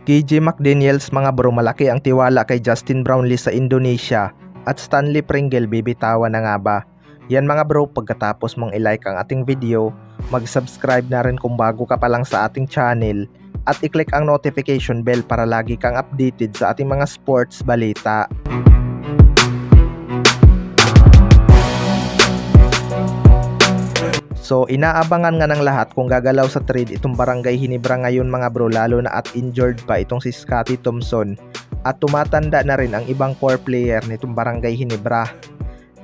KJ McDaniels mga bro, malaki ang tiwala kay Justin Brownlee sa Indonesia at Stanley Pringle bibitawan na nga ba? Yan mga bro, pagkatapos mong i-like ang ating video, mag-subscribe na rin kung bago ka pa lang sa ating channel at i-click ang notification bell para lagi kang updated sa ating mga sports balita. So inaabangan nga ng lahat kung gagalaw sa trade itong Barangay Ginebra ngayon mga bro, lalo na at injured pa itong si Scottie Thompson at tumatanda na rin ang ibang core player nitong Barangay Ginebra.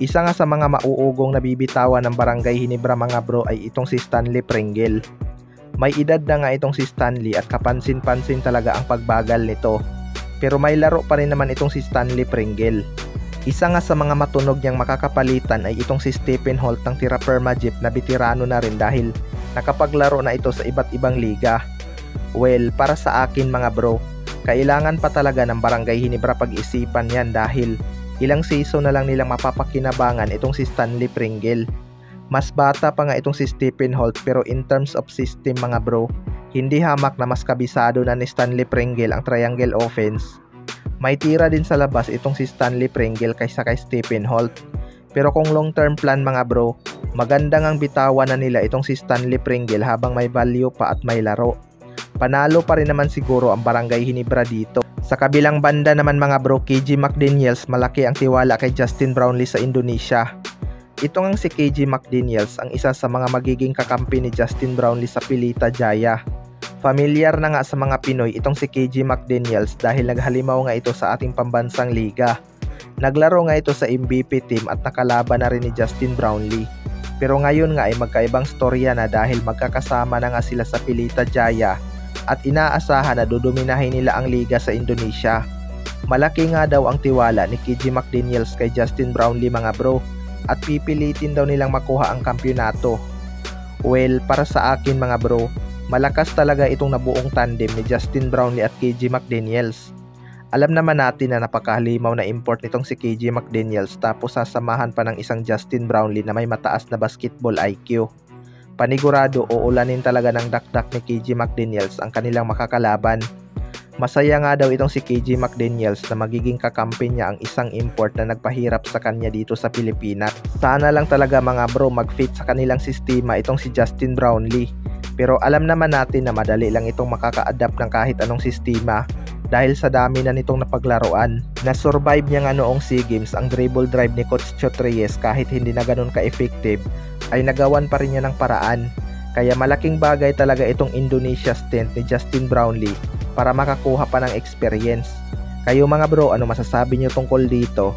Isa nga sa mga mauugong na bibitawan ng Barangay Ginebra mga bro ay itong si Stanley Pringle. May edad na nga itong si Stanley at kapansin-pansin talaga ang pagbagal nito, pero may laro pa rin naman itong si Stanley Pringle. Isa nga sa mga matunog niyang makakapalitan ay itong si Stephen Holt ng Tira Perma Jeep na veterano na rin dahil nakapaglaro na ito sa iba't ibang liga. Well, para sa akin mga bro, kailangan pa talaga ng Barangay Ginebra pag-isipan yan dahil ilang season na lang nilang mapapakinabangan itong si Stanley Pringle. Mas bata pa nga itong si Stephen Holt, pero in terms of system mga bro, hindi hamak na mas kabisado na ni Stanley Pringle ang triangle offense. May tira din sa labas itong si Stanley Pringle kaysa kay Stephen Holt. Pero kung long term plan mga bro, magandang ang bitawan na nila itong si Stanley Pringle habang may value pa at may laro. Panalo pa rin naman siguro ang Barangay Ginebra dito. Sa kabilang banda naman mga bro, KJ McDaniels, malaki ang tiwala kay Justin Brownlee sa Indonesia. Ito ngang si KJ McDaniels ang isa sa mga magiging kakampi ni Justin Brownlee sa Pelita Jaya. Familiar na nga sa mga Pinoy itong si KJ McDaniels dahil naghalimaw nga ito sa ating pambansang liga. Naglaro nga ito sa MVP team at nakalaban na rin ni Justin Brownlee. Pero ngayon nga ay magkaibang storya na dahil magkakasama na nga sila sa Pelita Jaya at inaasahan na duduminahin nila ang liga sa Indonesia. Malaki nga daw ang tiwala ni KJ McDaniels kay Justin Brownlee mga bro at pipilitin daw nilang makuha ang kampyonato. Well, para sa akin mga bro, malakas talaga itong nabuong tandem ni Justin Brownlee at KJ McDaniels. Alam naman natin na napakahalimaw na import nitong si KJ McDaniels tapos sasamahan pa ng isang Justin Brownlee na may mataas na basketball IQ. Panigurado uulanin talaga ng dakdak ni KJ McDaniels ang kanilang makakalaban. Masaya nga daw itong si KJ McDaniels na magiging kakampi niya ang isang import na nagpahirap sa kanya dito sa Pilipinas. Sana lang talaga mga bro mag-fit sa kanilang sistema itong si Justin Brownlee. Pero alam naman natin na madali lang itong makaka-adapt ng kahit anong sistema dahil sa dami na nitong napaglaruan. Na-survive niya nga noong SEA Games ang dribble drive ni Coach Chot Reyes kahit hindi na ganun ka-effective ay nagawan pa rin niya ng paraan. Kaya malaking bagay talaga itong Indonesia stint ni Justin Brownlee para makakuha pa ng experience. Kayo mga bro, ano masasabi niyo tungkol dito?